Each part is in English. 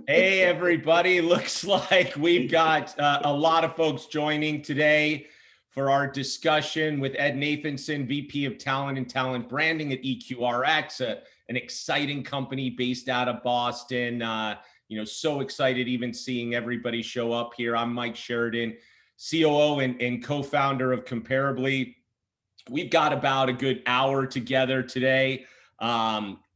Hey, everybody. Looks like we've got a lot of folks joining today for our discussion with Ed Nathanson, VP of Talent and Talent Branding at EQRx, an exciting company based out of Boston. So excited even seeing everybody show up here. I'm Mike Sheridan, COO and co-founder of Comparably. We've got about a good hour together today.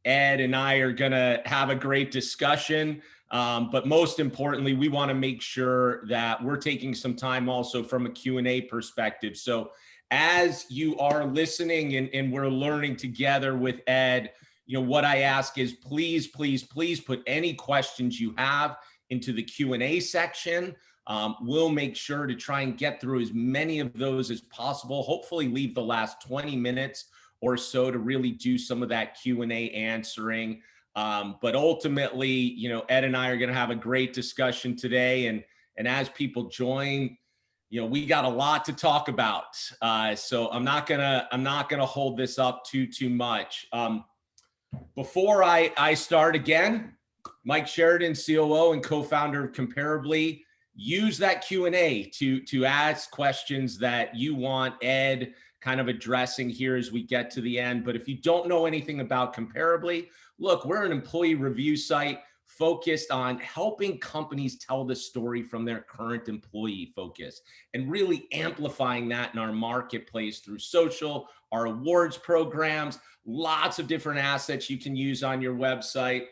Ed and I are going to have a great discussion. But most importantly, we want to make sure that we're taking some time also from a Q&A perspective. So as you are listening and we're learning together with Ed, what I ask is please put any questions you have into the Q&A section. We'll make sure to try and get through as many of those as possible. Hopefully leave the last 20 minutes or so to really do some of that Q&A answering. But ultimately, Ed and I are going to have a great discussion today. And as people join, we got a lot to talk about. So I'm not gonna hold this up too much. Before I start again, Mike Sheridan, COO and co-founder of Comparably. Use that Q&A to ask questions that you want Ed kind of addressing here as we get to the end. But if you don't know anything about Comparably, look, we're an employee review site focused on helping companies tell the story from their current employee focus and really amplifying that in our marketplace through social, our awards programs, lots of different assets you can use on your website,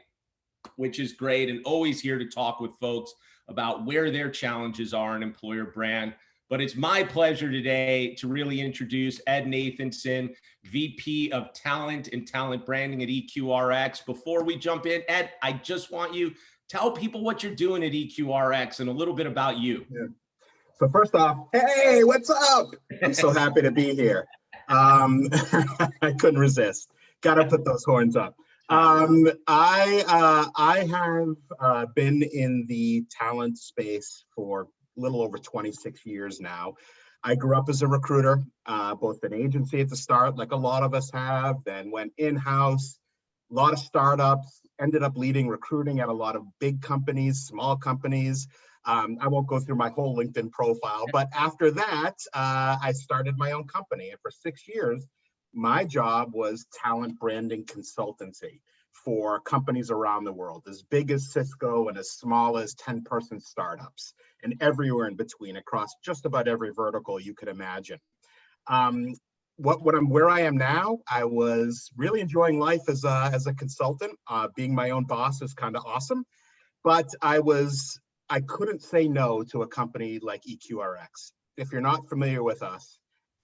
which is great, and always here to talk with folks about where their challenges are in employer brand. But it's my pleasure today to really introduce Ed Nathanson, VP of Talent and Talent Branding at EQRx. Before we jump in, Ed, I just want you to tell people what you're doing at EQRx and a little bit about you. Yeah. So first off, hey, what's up? I'm so happy to be here. I couldn't resist. Got to put those horns up. I have been in the talent space for a little over 26 years now. I grew up as a recruiter, both an agency at the start, like a lot of us have, then went in-house, a lot of startups, ended up leading recruiting at a lot of big companies, small companies. I won't go through my whole LinkedIn profile, but after that, I started my own company. And for 6 years, my job was talent branding consultancy for companies around the world, as big as Cisco and as small as 10-person startups, and everywhere in between across just about every vertical you could imagine. Where I am now, I was really enjoying life as a consultant. Being my own boss is kind of awesome, but I couldn't say no to a company like EQRx. If you're not familiar with us,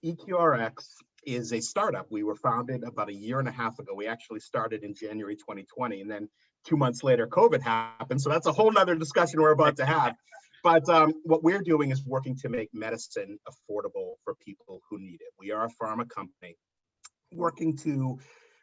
EQRx is a startup. We were founded about 1.5 years ago. We actually started in January 2020, and then 2 months later, COVID happened. So that's a whole nother discussion we're about to have. But what we're doing is working to make medicine affordable for people who need it. We are a pharma company working to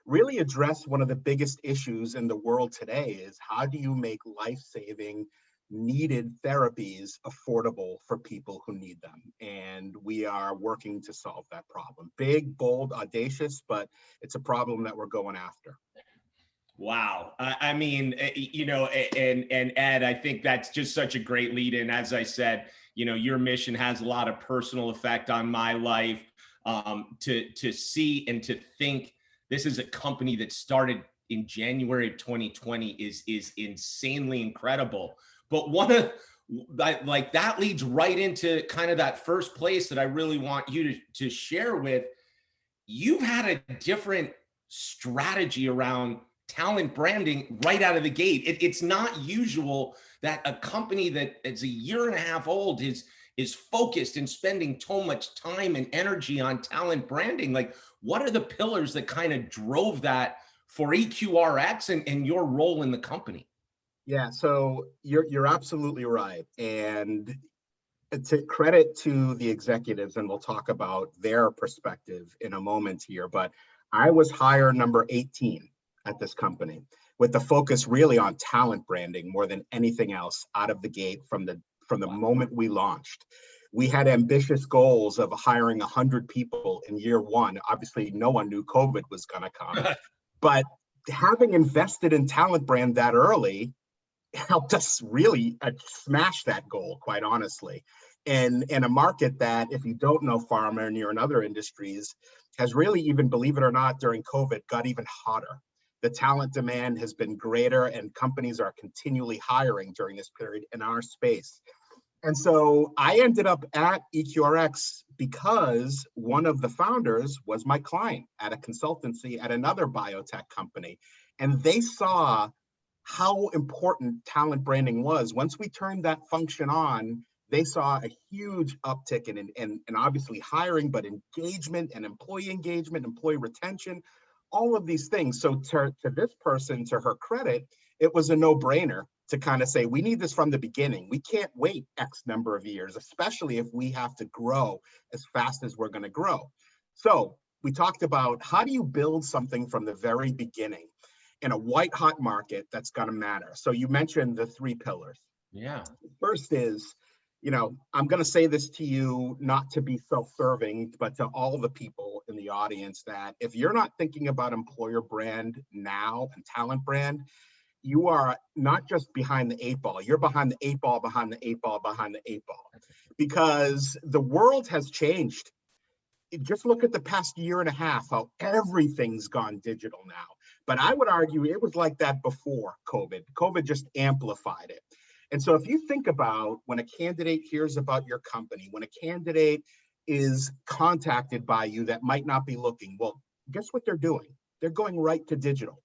really address one of the biggest issues in the world today is how do you make life-saving needed therapies affordable for people who need them, and we are working to solve that problem. Big, bold, audacious, but it's a problem that we're going after. Wow. I mean, and Ed, I think that's just such a great lead in. As I said, your mission has a lot of personal effect on my life. To see and to think this is a company that started in January of 2020 is insanely incredible. But that leads right into kind of that first place that I really want you to share with. You've had a different strategy around talent branding right out of the gate. It's not usual that a company that is 1.5 years old is focused and spending so much time and energy on talent branding. Like, what are the pillars that kind of drove that for EQRx and your role in the company? Yeah, so you're absolutely right. And to credit to the executives, and we'll talk about their perspective in a moment here, but I was hire number 18 at this company with the focus really on talent branding more than anything else out of the gate from the moment we launched. We had ambitious goals of hiring 100 people in year one. Obviously, no one knew COVID was going to come, but having invested in talent brand that early, helped us really smash that goal, quite honestly. And in a market that, if you don't know pharma and you're in other industries, has really, even believe it or not, during COVID, got even hotter. The talent demand has been greater, and companies are continually hiring during this period in our space. And so I ended up at EQRx because one of the founders was my client at a consultancy at another biotech company. And they saw how important talent branding was. Once we turned that function on, they saw a huge uptick in obviously hiring, but engagement and employee retention, all of these things. So to this person, to her credit, it was a no-brainer to kind of say, we need this from the beginning. We can't wait X number of years, especially if we have to grow as fast as we're going to grow. So we talked about, how do you build something from the very beginning in a white hot market that's going to matter? So you mentioned the 3 pillars. Yeah. First is, I'm going to say this to you, not to be self-serving, but to all the people in the audience, that if you're not thinking about employer brand now and talent brand, you are not just behind the 8 ball, you're behind the 8 ball, behind the 8 ball, behind the 8 ball, because the world has changed. Just look at the past year and a half, how everything's gone digital now. But I would argue it was like that before COVID. COVID just amplified it. And so if you think about when a candidate hears about your company, when a candidate is contacted by you that might not be looking, well, guess what they're doing? They're going right to digital.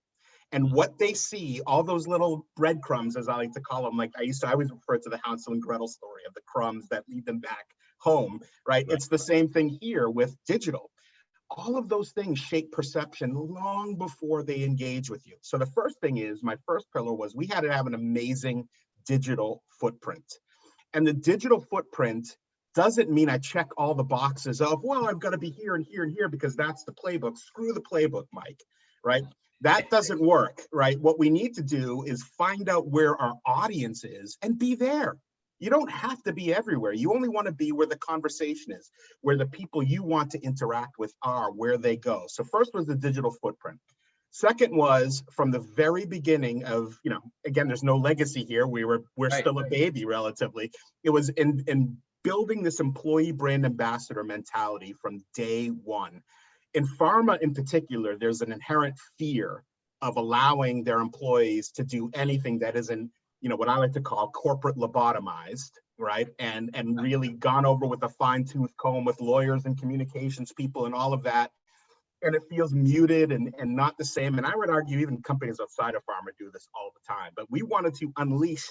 And what they see, all those little breadcrumbs, as I like to call them, like I always refer to the Hansel and Gretel story of the crumbs that lead them back home, right? It's the same thing here with digital. All of those things shape perception long before they engage with you. So the first thing is, my first pillar was, we had to have an amazing digital footprint. And the digital footprint doesn't mean I check all the boxes of, well, I've got to be here and here and here because that's the playbook. Screw the playbook, Mike, right? That doesn't work, right? What we need to do is find out where our audience is and be there. You don't have to be everywhere. You only want to be where the conversation is, where the people you want to interact with are, where they go. So first was the digital footprint. Second was, from the very beginning of, again, there's no legacy here. We're still a baby relatively. It was in building this employee brand ambassador mentality from day one. In pharma in particular, there's an inherent fear of allowing their employees to do anything that isn't, what I like to call corporate lobotomized, right? And really gone over with a fine-tooth comb with lawyers and communications people and all of that. And it feels muted and not the same. And I would argue even companies outside of pharma do this all the time. But we wanted to unleash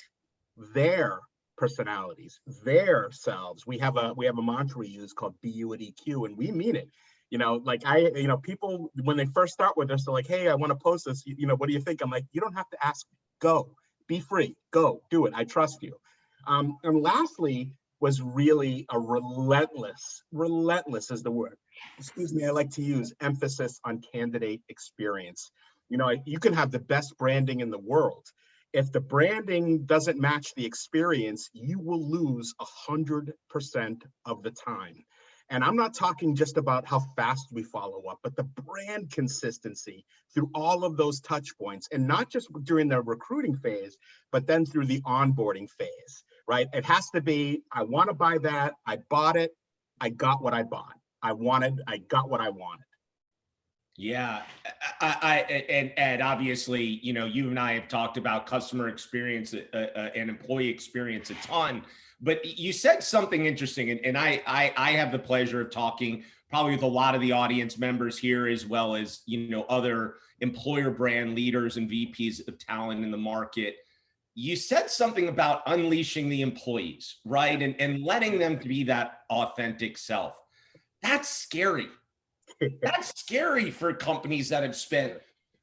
their personalities, their selves. We have a mantra we use called BU at EQ, and we mean it. People, when they first start with us, they're like, hey, I want to post this. What do you think? I'm like, you don't have to ask me. Go. Be free. Go. Do it. I trust you. And lastly was really a relentless is the word. Excuse me, I like to use emphasis on candidate experience. You can have the best branding in the world. If the branding doesn't match the experience, you will lose 100% of the time. And I'm not talking just about how fast we follow up, but the brand consistency through all of those touch points, and not just during the recruiting phase, but then through the onboarding phase, right? It has to be, I want to buy that. I bought it. I got what I bought. I got what I wanted. Yeah. And Ed, obviously, you and I have talked about customer experience and employee experience a ton. But you said something interesting, and I have the pleasure of talking probably with a lot of the audience members here, as well as, other employer brand leaders and VPs of talent in the market. You said something about unleashing the employees, right? And letting them be that authentic self. That's scary. That's scary for companies that have spent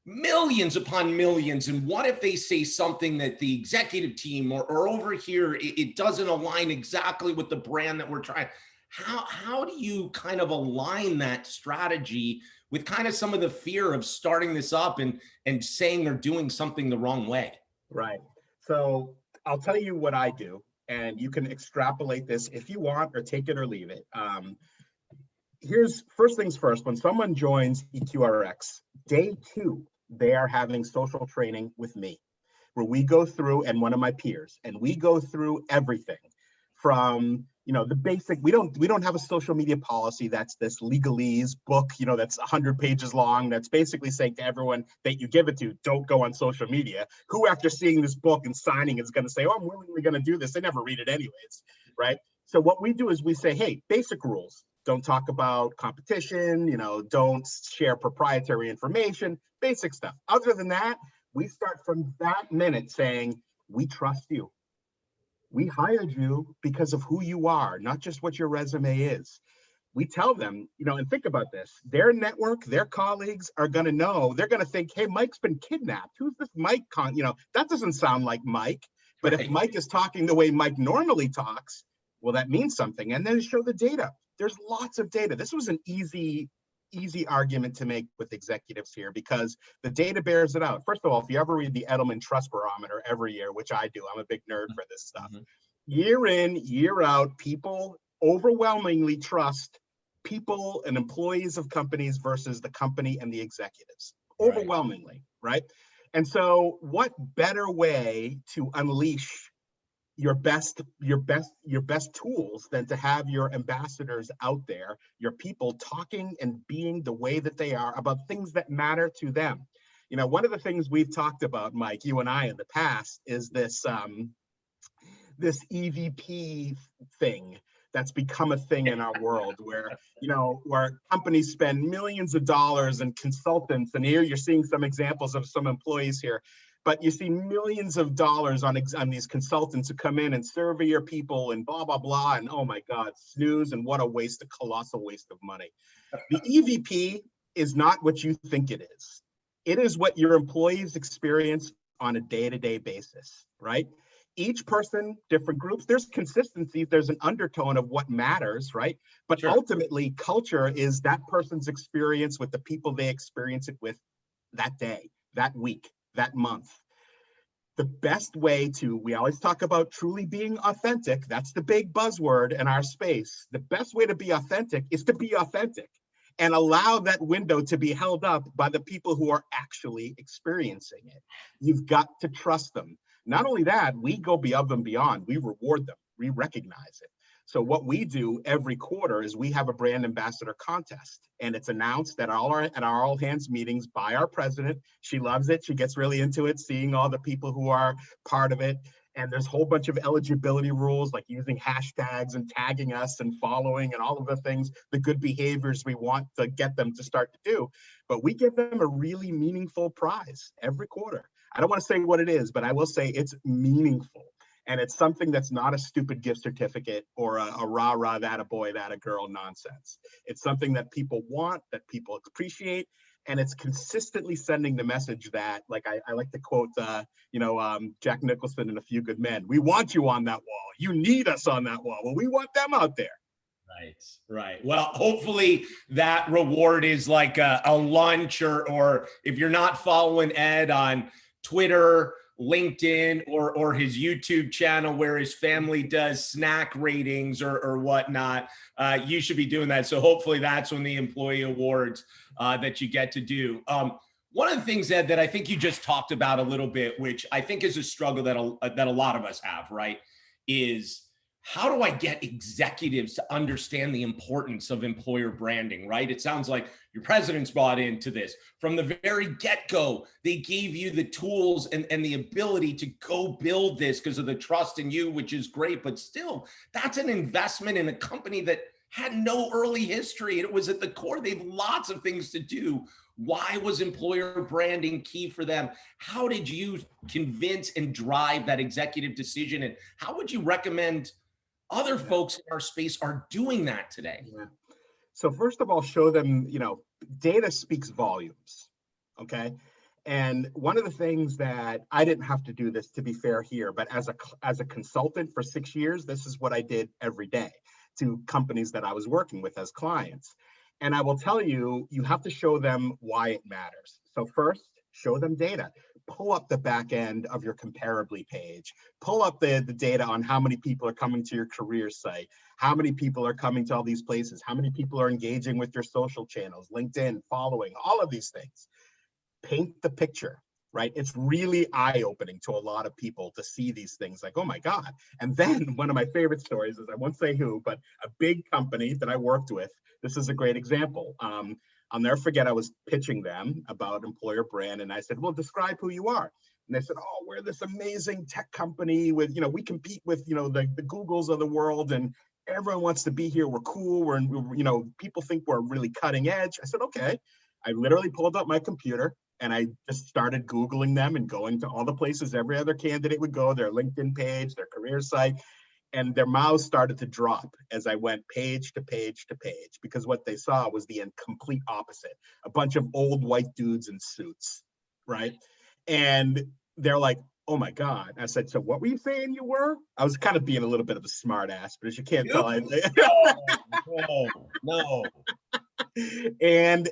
millions upon millions. And what if they say something that the executive team or over here, it doesn't align exactly with the brand that we're trying? How do you kind of align that strategy with kind of some of the fear of starting this up and saying they're doing something the wrong way? Right. So I'll tell you what I do, and you can extrapolate this if you want, or take it or leave it. Here's first things first. When someone joins EQRx, day 2, they are having social training with me. where we go through, and one of my peers, and we go through everything from, the basic. We don't have a social media policy. That's this legalese book, that's 100 pages long. That's basically saying to everyone that you give it to, don't go on social media. Who, after seeing this book and signing, is going to say, oh, I'm willingly going to do this? They never read it anyways, right? So what we do is we say, hey, basic rules. Don't talk about competition, don't share proprietary information, basic stuff. Other than that, we start from that minute saying, we trust you. We hired you because of who you are, not just what your resume is. We tell them, and think about this, their network, their colleagues are going to know, they're going to think, hey, Mike's been kidnapped. Who's this Mike? That doesn't sound like Mike. But if Mike is talking the way Mike normally talks, well, that means something. And then show the data. There's lots of data. This was an easy argument to make with executives here because the data bears it out. First of all, if you ever read the Edelman Trust Barometer every year, which I do, I'm a big nerd for this stuff. Year in, year out, people overwhelmingly trust people and employees of companies versus the company and the executives. Overwhelmingly, right? And so what better way to unleash your best tools than to have your ambassadors out there, your people talking and being the way that they are about things that matter to them. One of the things we've talked about, Mike, you and I in the past, is this EVP thing that's become a thing in our world where companies spend millions of dollars in consultants. And here you're seeing some examples of some employees here. But you see millions of dollars on these consultants who come in and survey your people and blah, blah, blah. And oh my God, snooze, and what a colossal waste of money. The EVP is not what you think it is. It is what your employees experience on a day-to-day basis, right? Each person, different groups, there's consistency, there's an undertone of what matters, right? But ultimately, culture is that person's experience with the people they experience it with that day, that week, that month. The best way we always talk about truly being authentic. That's the big buzzword in our space. The best way to be authentic is to be authentic and allow that window to be held up by the people who are actually experiencing it. You've got to trust them. Not only that, we go above and beyond. We reward them. We recognize it. So what we do every quarter is we have a brand ambassador contest, and it's announced at our all hands meetings by our president. She loves it. She gets really into it, seeing all the people who are part of it. And there's a whole bunch of eligibility rules, like using hashtags and tagging us and following and all of the things, the good behaviors we want to get them to start to do. But we give them a really meaningful prize every quarter. I don't want to say what it is, but I will say it's meaningful. And it's something that's not a stupid gift certificate or a rah-rah, that a boy, that a girl nonsense. It's something that people want, that people appreciate, and it's consistently sending the message that, like I like to quote, Jack Nicholson in A Few Good Men, we want you on that wall. You need us on that wall. Well, we want them out there. Right. Well, hopefully that reward is like a lunch or if you're not following Ed on Twitter, LinkedIn, or his YouTube channel where his family does snack ratings or whatnot, you should be doing that. So hopefully that's when the employee awards that you get to do. One of the things, Ed, that I think you just talked about a little bit, which I think is a struggle that a lot of us have, right, is how do I get executives to understand the importance of employer branding, right? It sounds like your president's bought into this. From the very get-go, they gave you the tools and the ability to go build this because of the trust in you, which is great. But still, that's an investment in a company that had no early history. It was at the core. They have lots of things to do. Why was employer branding key for them? How did you convince and drive that executive decision? And how would you recommend other folks in our space are doing that today? Yeah. So first of all, show them, data speaks volumes, okay? And one of the things that I didn't have to do this, to be fair here, but as a consultant for 6 years, this is what I did every day to companies that I was working with as clients. And I will tell you, you have to show them why it matters. So first, show them data. Pull up the back end of your Comparably page. Pull up the data on how many people are coming to your career site, how many people are coming to all these places, how many people are engaging with your social channels, LinkedIn, following, all of these things. Paint the picture, right? It's really eye-opening to a lot of people to see these things like, oh my God. And then one of my favorite stories is, I won't say who, but a big company that I worked with, this is a great example. I'll never forget, I was pitching them about employer brand, and I said, well, describe who you are. And they said, oh, we're this amazing tech company with, we compete with, the Googles of the world, and everyone wants to be here. We're cool. We're, people think we're really cutting edge. I said, okay. I literally pulled up my computer and I just started Googling them and going to all the places every other candidate would go, their LinkedIn page, their career site, and their mouths started to drop as I went page to page to page, because what they saw was the complete opposite, a bunch of old white dudes in suits, right? And they're like, oh my God. I said, so what were you saying you were? I was kind of being a little bit of a smart ass, but as you can't tell, no. And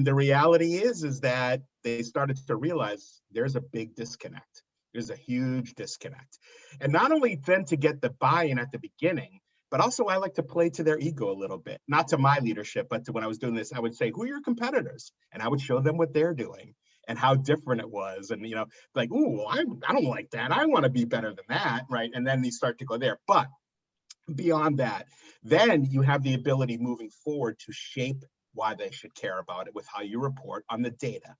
the reality is that they started to realize there's a big disconnect. There's a huge disconnect. And not only then to get the buy-in at the beginning, but also I like to play to their ego a little bit, not to my leadership, but to when I was doing this, I would say, who are your competitors? And I would show them what they're doing and how different it was. And, like, ooh, I don't like that. I want to be better than that, right? And then they start to go there. But beyond that, then you have the ability moving forward to shape why they should care about it with how you report on the data.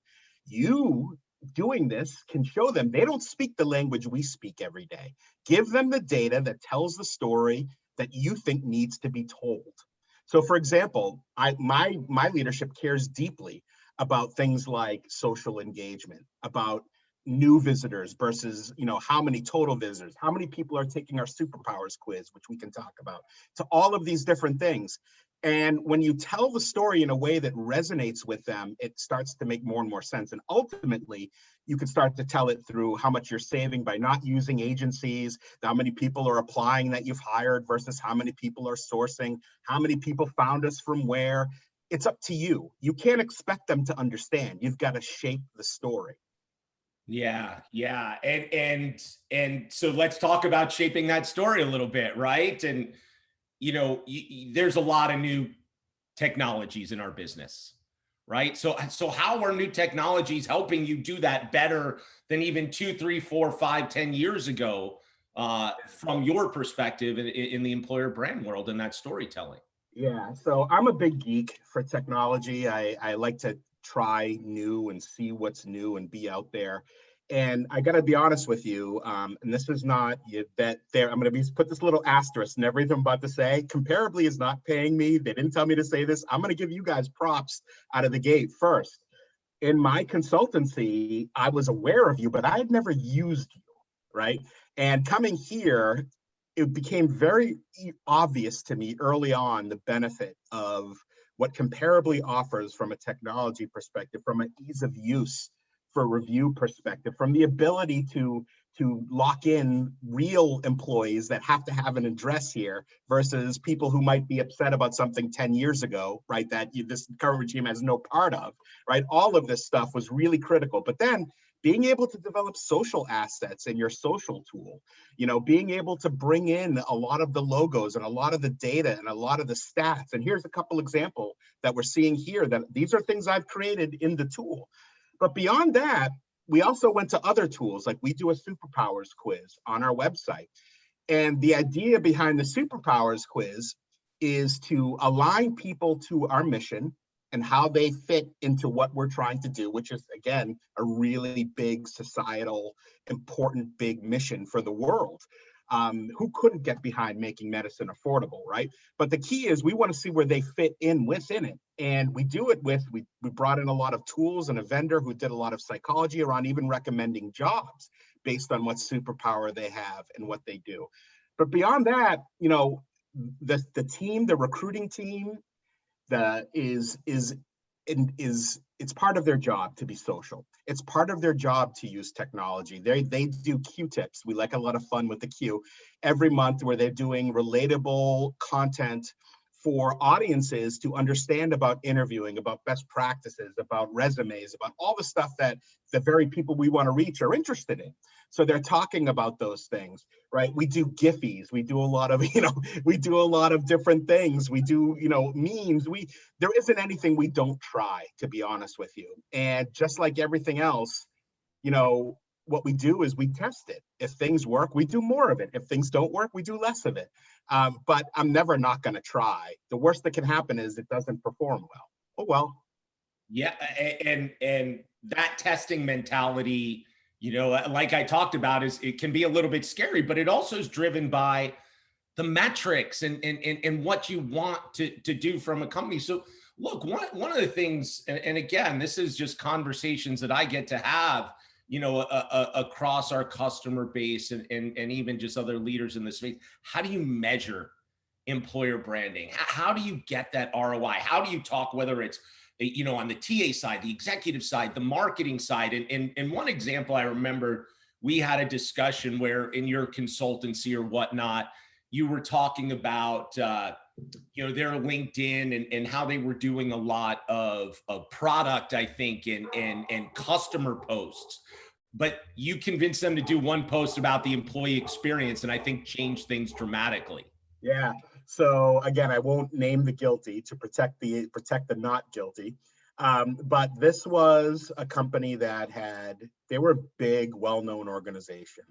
You doing this can show them they don't speak the language we speak every day. Give them the data that tells the story that you think needs to be told. So for example, my leadership cares deeply about things like social engagement, about new visitors versus, how many total visitors, how many people are taking our superpowers quiz, which we can talk about, to all of these different things. And when you tell the story in a way that resonates with them, it starts to make more and more sense. And ultimately, you can start to tell it through how much you're saving by not using agencies, how many people are applying that you've hired versus how many people are sourcing, how many people found us from where. It's up to you. You can't expect them to understand. You've got to shape the story. Yeah. And so let's talk about shaping that story a little bit, right? And there's a lot of new technologies in our business, right? So how are new technologies helping you do that better than even 2, 3, 4, 5, 10 years ago, from your perspective in the employer brand world and that storytelling? Yeah, so I'm a big geek for technology. I like to try new and see what's new and be out there. And I got to be honest with you, and this is not that there. I'm going to put this little asterisk in everything I'm about to say. Comparably is not paying me. They didn't tell me to say this. I'm going to give you guys props out of the gate first. In my consultancy, I was aware of you, but I had never used you, right? And coming here, it became very obvious to me early on the benefit of what Comparably offers from a technology perspective, from an ease of use for review perspective, from the ability to lock in real employees that have to have an address here versus people who might be upset about something 10 years ago, right, that this current regime has no part of, right? All of this stuff was really critical. But then being able to develop social assets in your social tool, being able to bring in a lot of the logos and a lot of the data and a lot of the stats. And here's a couple examples that we're seeing here, that these are things I've created in the tool. But beyond that, we also went to other tools, like we do a superpowers quiz on our website. And the idea behind the superpowers quiz is to align people to our mission and how they fit into what we're trying to do, which is, again, a really big societal, important, big mission for the world. Who couldn't get behind making medicine affordable, right? But the key is we want to see where they fit in within it. And we do it with, we brought in a lot of tools and a vendor who did a lot of psychology around even recommending jobs based on what superpower they have and what they do. But beyond that, the team, the recruiting team, it's part of their job to be social. It's part of their job to use technology. They do Q-tips. We like a lot of fun with the Q every month, where they're doing relatable content for audiences to understand about interviewing, about best practices, about resumes, about all the stuff that the very people we want to reach are interested in. So they're talking about those things, right? We do Giphies. We do a lot of, we do a lot of different things. We do, memes. There isn't anything we don't try, to be honest with you. And just like everything else, you know, what we do is we test it. If things work, we do more of it. If things don't work, we do less of it. But I'm never not going to try. The worst that can happen is it doesn't perform well. Oh, well. Yeah, and that testing mentality, like I talked about, is it can be a little bit scary, but it also is driven by the metrics and what you want to do from a company. So look, one of the things, and again, this is just conversations that I get to have, across our customer base and even just other leaders in the space. How do you measure employer branding? How do you get that ROI? How do you talk, whether it's on the TA side, the executive side, the marketing side? And one example I remember, we had a discussion where in your consultancy or whatnot, you were talking about their LinkedIn and how they were doing a lot of product, I think, and customer posts. But you convinced them to do one post about the employee experience, and I think changed things dramatically. Yeah. So again, I won't name the guilty to protect the not guilty. But this was a company that they were a big, well-known organization,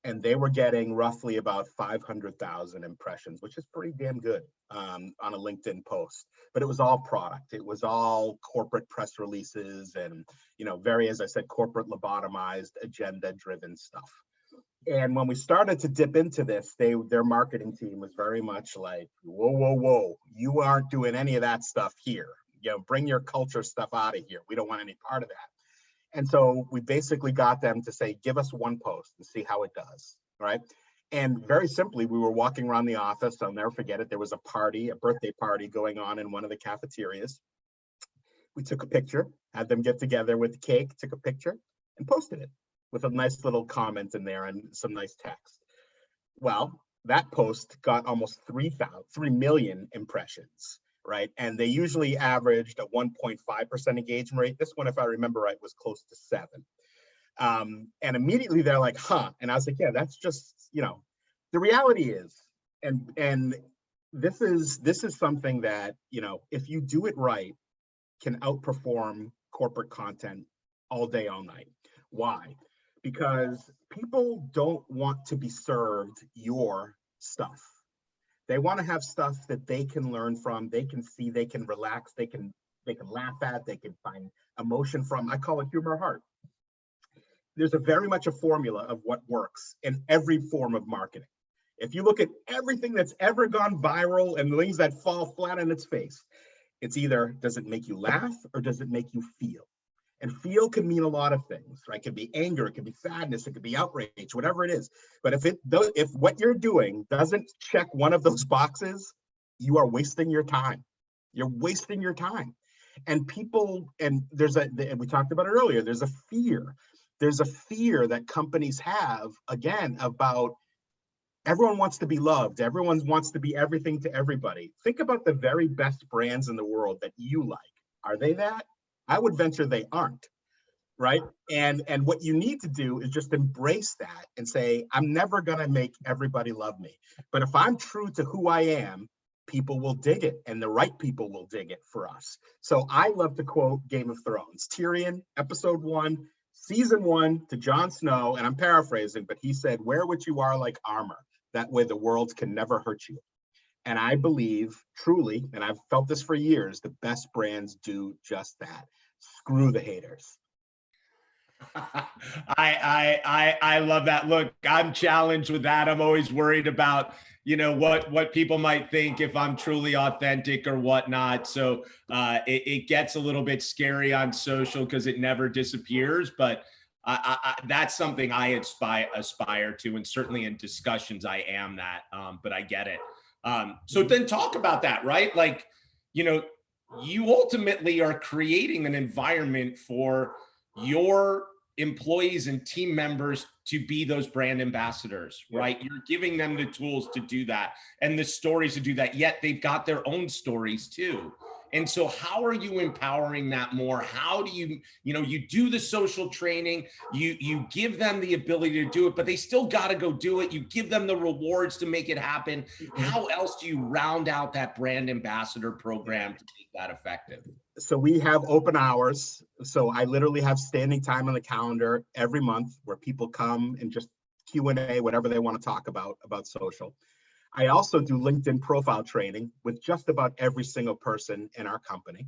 and they were getting roughly about 500,000 impressions, which is pretty damn good on a LinkedIn post. But it was all product. It was all corporate press releases and, very, as I said, corporate lobotomized, agenda-driven stuff. And when we started to dip into this, their marketing team was very much like, whoa, whoa, whoa, you aren't doing any of that stuff here. Bring your culture stuff out of here. We don't want any part of that. And so we basically got them to say, give us one post and see how it does, right? And very simply, we were walking around the office. I'll never forget it. There was a birthday party going on in one of the cafeterias. We took a picture, had them get together with the cake, took a picture, and posted it with a nice little comment in there and some nice text. Well, that post got almost 3 million impressions, right? And they usually averaged a 1.5% engagement rate. This one, if I remember right, was close to 7. And immediately they're like, huh. And I was like, yeah, that's just, the reality is, and this is something that, if you do it right, can outperform corporate content all day, all night. Why? Because people don't want to be served your stuff. They want to have stuff that they can learn from, they can see, they can relax, they can laugh at, they can find emotion from. I call it humor heart. There's very much a formula of what works in every form of marketing. If you look at everything that's ever gone viral and things that fall flat on its face, it's either, does it make you laugh or does it make you feel? And feel can mean a lot of things, right? It could be anger, it could be sadness, it could be outrage, whatever it is. But if what you're doing doesn't check one of those boxes, you are wasting your time. You're wasting your time. And we talked about it earlier, there's a fear. There's a fear that companies have, again, about everyone wants to be loved. Everyone wants to be everything to everybody. Think about the very best brands in the world that you like. Are they that? I would venture they aren't, right? And what you need to do is just embrace that and say, I'm never going to make everybody love me. But if I'm true to who I am, people will dig it, and the right people will dig it for us. So I love to quote Game of Thrones. Tyrion, episode 1, season 1, to Jon Snow, and I'm paraphrasing, but he said, wear what you are like armor. That way the world can never hurt you. And I believe truly, and I've felt this for years, the best brands do just that. Screw the haters. I love that. Look, I'm challenged with that. I'm always worried about, what people might think if I'm truly authentic or whatnot. So it gets a little bit scary on social because it never disappears. But that's something I aspire to, and certainly in discussions I am that. But I get it. So then talk about that, right? Like, you ultimately are creating an environment for your employees and team members to be those brand ambassadors, right? You're giving them the tools to do that and the stories to do that, yet they've got their own stories too. And so how are you empowering that more? How do you, you do the social training, you give them the ability to do it, but they still got to go do it. You give them the rewards to make it happen. How else do you round out that brand ambassador program to make that effective? So we have open hours. So I literally have standing time on the calendar every month where people come and just Q&A, whatever they want to talk about social. I also do LinkedIn profile training with just about every single person in our company.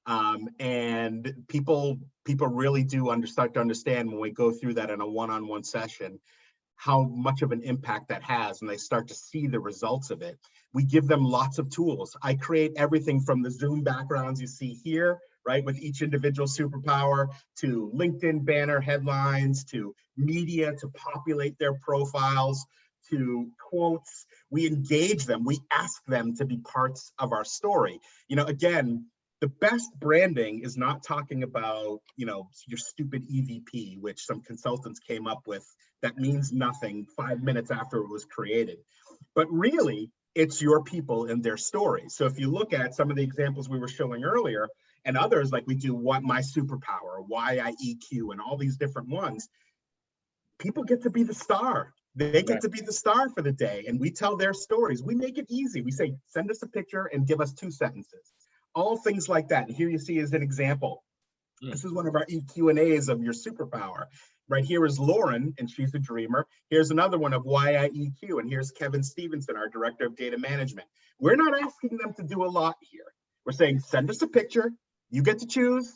And people really do start to understand when we go through that in a one-on-one session, how much of an impact that has, and they start to see the results of it. We give them lots of tools. I create everything from the Zoom backgrounds you see here, right, with each individual superpower, to LinkedIn banner headlines, to media to populate their profiles, to quotes. We engage them. We ask them to be parts of our story. Again, the best branding is not talking about, your stupid EVP, which some consultants came up with that means nothing 5 minutes after it was created. But really, it's your people and their stories. So if you look at some of the examples we were showing earlier, and others, like we do What My Superpower, Why I EQ, and all these different ones, people get to be the star. They get to be the star for the day, and we tell their stories. We make it easy. We say, send us a picture and give us 2 sentences. All things like that. And here you see is an example. This is one of our EQ&As of your superpower. Right here is Lauren, and she's a dreamer. Here's another one of Why I EQ, and here's Kevin Stevenson, our Director of Data Management. We're not asking them to do a lot here. We're saying, send us a picture. You get to choose.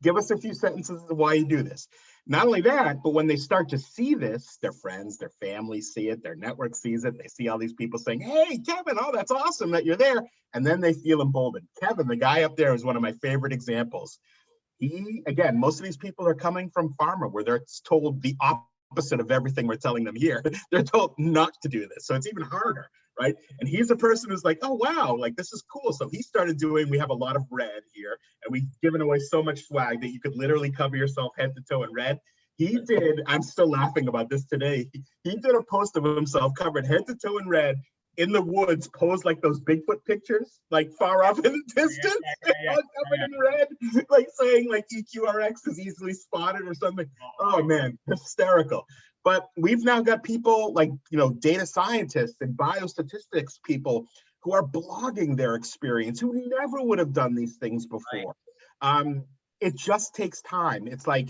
Give us a few sentences of why you do this. Not only that, but when they start to see this, their friends, their family see it, their network sees it, they see all these people saying, hey, Kevin, oh, that's awesome that you're there. And then they feel emboldened. Kevin, the guy up there, is one of my favorite examples. Again, most of these people are coming from pharma, where they're told the opposite of everything we're telling them here. They're told not to do this. So it's even harder, right? And he's a person who's like, oh, wow, like this is cool. So he started doing, we have a lot of red here, and we've given away so much swag that you could literally cover yourself head to toe in red. He did, I'm still laughing about this today. He did a post of himself covered head to toe in red in the woods, posed like those Bigfoot pictures, like far off in the distance, covered in red, like saying like EQRx is easily spotted or something. Oh man, hysterical. But we've now got people like, data scientists and biostatistics people who are blogging their experience, who never would have done these things before. It just takes time. It's like,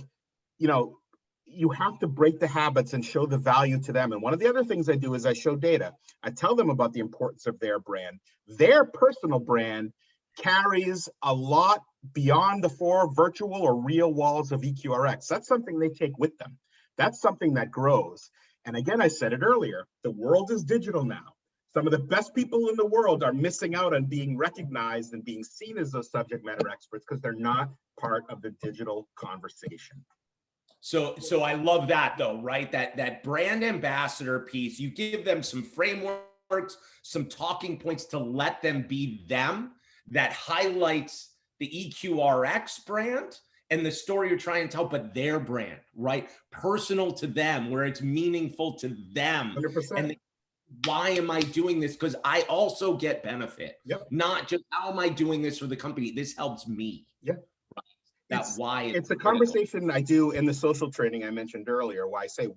you have to break the habits and show the value to them. And one of the other things I do is I show data. I tell them about the importance of their brand. Their personal brand carries a lot beyond the 4 virtual or real walls of EQRx. That's something they take with them. That's something that grows. And again, I said it earlier, the world is digital now. Some of the best people in the world are missing out on being recognized and being seen as those subject matter experts because they're not part of the digital conversation. So I love that though, right? That brand ambassador piece, you give them some frameworks, some talking points to let them be them, that highlights the EQRx brand and the story you're trying to tell, but their brand, right? Personal to them, where it's meaningful to them. 100%. And why am I doing this? Because I also get benefit. Not just how am I doing this for the company? This helps me. It's a conversation I do in the social training I mentioned earlier, where I say,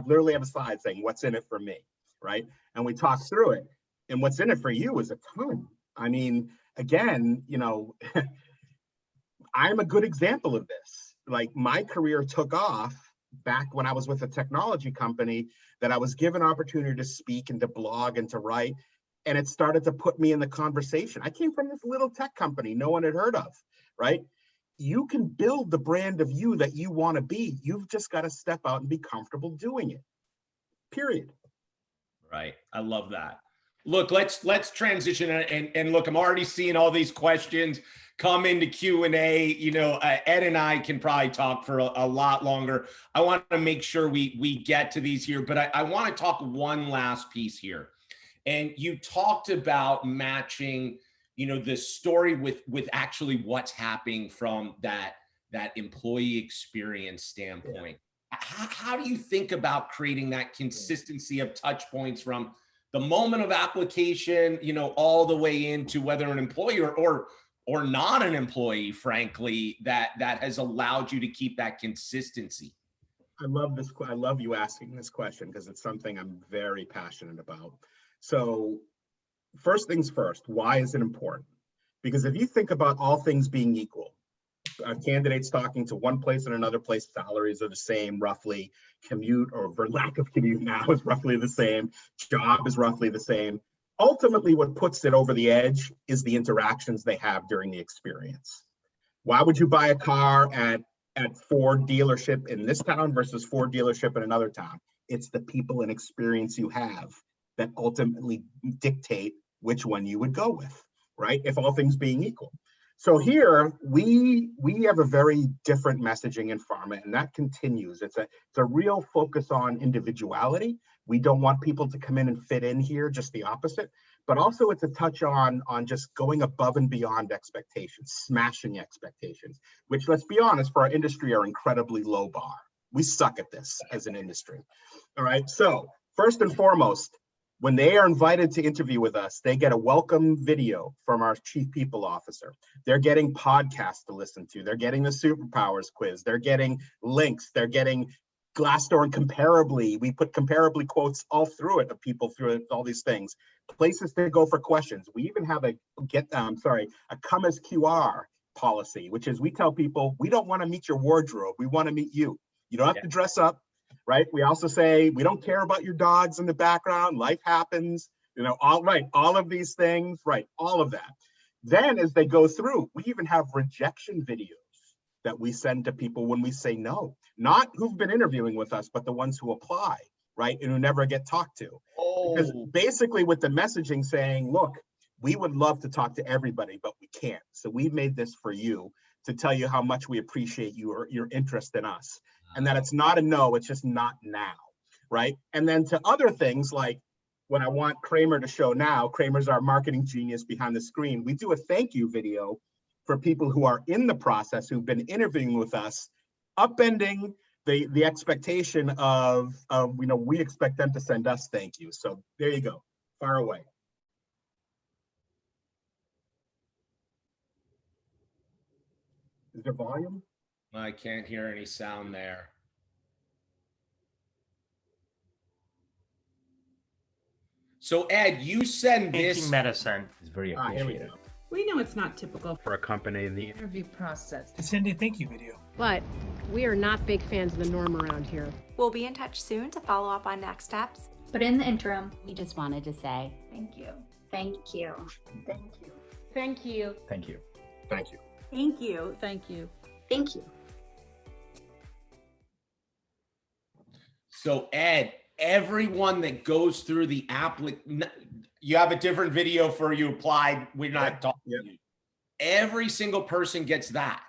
literally have a slide saying, what's in it for me, right? And we talk through it. And what's in it for you is a ton. I mean, again, I'm a good example of this. Like my career took off back when I was with a technology company that I was given opportunity to speak and to blog and to write. And it started to put me in the conversation. I came from this little tech company no one had heard of, right? You can build the brand of you that you want to be. You've just got to step out and be comfortable doing it, period. Right. I love that. Look, let's transition and look, I'm already seeing all these questions come into Q&A. Ed and I can probably talk for a lot longer. I want to make sure we get to these here, but I want to talk one last piece here. And you talked about matching the story with actually what's happening from that employee experience standpoint. How do you think about creating that consistency of touch points from the moment of application, all the way into whether an employer or or not an employee, frankly, that has allowed you to keep that consistency? I love this. I love you asking this question because it's something I'm very passionate about. So first things first, why is it important? Because if you think about all things being equal, candidates talking to one place and another place, salaries are the same roughly, commute or for lack of commute now is roughly the same, job is roughly the same. Ultimately, what puts it over the edge is the interactions they have during the experience. Why would you buy a car at Ford dealership in this town versus Ford dealership in another town? It's the people and experience you have that ultimately dictate which one you would go with, right? If all things being equal. So here we have a very different messaging in pharma, and that continues. It's a real focus on individuality. We don't want people to come in and fit in here, just the opposite. But also it's a touch on just going above and beyond expectations, smashing expectations, which, let's be honest, for our industry are incredibly low bar. We suck at this as an industry. All right. So first and foremost, when they are invited to interview with us, they get a welcome video from our chief people officer. They're getting podcasts to listen to. They're getting the superpowers quiz. They're getting links. They're getting Glassdoor and Comparably. We put Comparably quotes all through it of people through it, all these things. Places to go for questions. We even have a come as QR policy, which is we tell people we don't want to meet your wardrobe. We want to meet you. You don't have to dress up. Right. We also say we don't care about your dogs in the background. Life happens, all of these things. Right. All of that. Then as they go through, we even have rejection videos that we send to people when we say no, not who've been interviewing with us, but the ones who apply. Right. And who never get talked to. Because basically with the messaging saying, look, we would love to talk to everybody, but we can't. So we made this for you to tell you how much we appreciate your interest in us. And that it's not a no, it's just not now, right? And then to other things like when I want Kramer to show now, Kramer's our marketing genius behind the screen. We do a thank you video for people who are in the process, who've been interviewing with us, upending the expectation of we expect them to send us thank you. So there you go, far away. Is there volume? I can't hear any sound there. So Ed, you send this. Taking medicine is very appreciated. We know it's not typical For a company in the interview process to send a thank you video. But we are not big fans of the norm around here. We'll be in touch soon to follow up on next steps. But in the interim, we just wanted to say thank you. Thank you. Thank you. Thank you. Thank you. Thank you. Thank you. Thank you. Thank you. So Ed, everyone that goes through the you have a different video for you applied. We're not talking. Yep. Every single person gets that.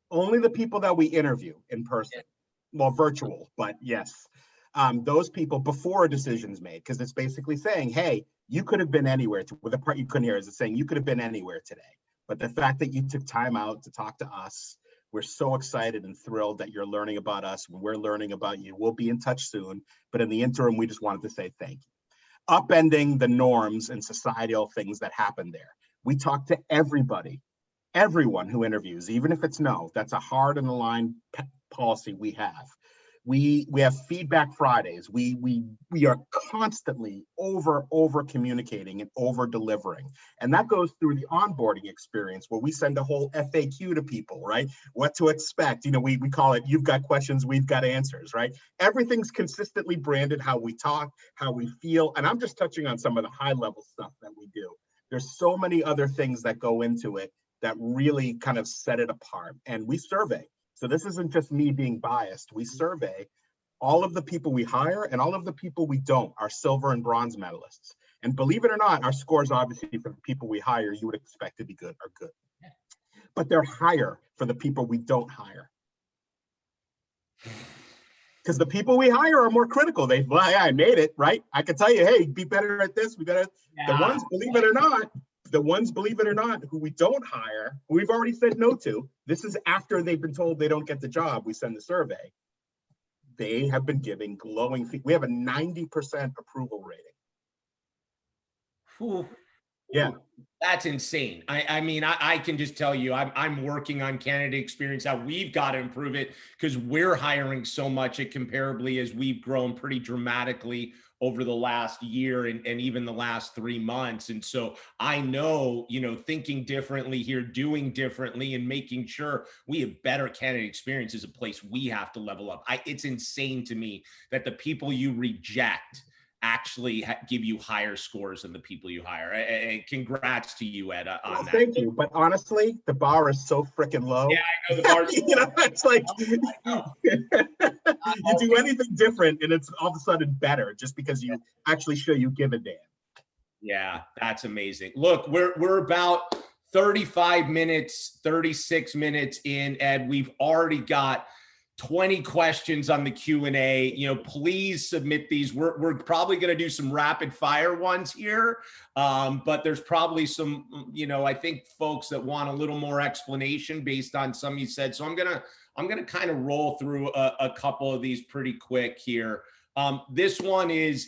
Only the people that we interview in person, well, virtual, but yes. Those people before a decision's made, because it's basically saying, hey, you could have been anywhere. The part you couldn't hear is it's saying you could have been anywhere today. But the fact that you took time out to talk to us, we're so excited and thrilled that you're learning about us. We're learning about you. We'll be in touch soon. But in the interim, we just wanted to say thank you. Upending the norms and societal things that happen there. We talk to everybody, everyone who interviews, even if it's no. That's a hard and aligned policy we have. We have feedback Fridays. We are constantly over communicating and over delivering. And that goes through the onboarding experience where we send a whole FAQ to people, right? What to expect. We call it, you've got questions, we've got answers, right? Everything's consistently branded, how we talk, how we feel. And I'm just touching on some of the high level stuff that we do. There's so many other things that go into it that really kind of set it apart. And we survey. So this isn't just me being biased. We survey all of the people we hire and all of the people we don't, our silver and bronze medalists. And believe it or not, our scores obviously for the people we hire, you would expect to be good, are good. But they're higher for the people we don't hire. Because the people we hire are more critical. I made it, right? I can tell you, hey, be better at this. We gotta, the ones, believe it or not, who we don't hire, who we've already said no to, this is after they've been told they don't get the job, we send the survey. They have been giving glowing feedback. We have a 90% approval rating. Ooh. Yeah, That's insane. I mean, I can just tell you, I'm working on candidate experience. How we've got to improve it because we're hiring so much. It comparably as we've grown pretty dramatically over the last year and even the last 3 months. And so I know, thinking differently here, doing differently, and making sure we have better candidate experience is a place we have to level up. It's insane to me that the people you reject actually give you higher scores than the people you hire. And congrats to you, Ed, on Well, that. thank you. But honestly, the bar is so freaking low. Yeah, I know the bar's it's like you do anything different and it's all of a sudden better just because you actually show you give a damn. Yeah, that's amazing. Look, we're about 35 minutes, 36 minutes in, Ed. We've already got 20 questions on the Q&A. Please submit these. We're probably going to do some rapid fire ones here, but there's probably some, I think folks that want a little more explanation based on some you said. So I'm gonna kind of roll through a couple of these pretty quick here. This one is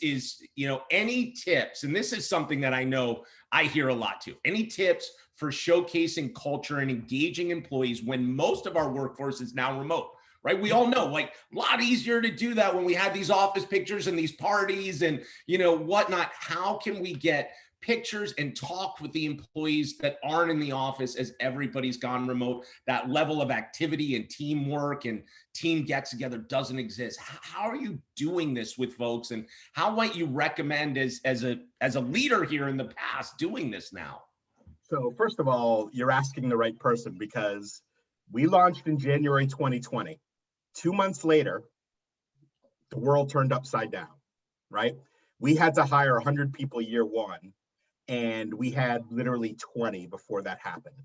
any tips, and this is something that I know I hear a lot too. Any tips for showcasing culture and engaging employees when most of our workforce is now remote? Right? We all know, like, a lot easier to do that when we had these office pictures and these parties and, whatnot. How can we get pictures and talk with the employees that aren't in the office as everybody's gone remote? That level of activity and teamwork and team get together doesn't exist. How are you doing this with folks? And how might you recommend as a leader here in the past doing this now? So first of all, you're asking the right person because we launched in January 2020. 2 months later, the world turned upside down, right? We had to hire 100 people year one, and we had literally 20 before that happened.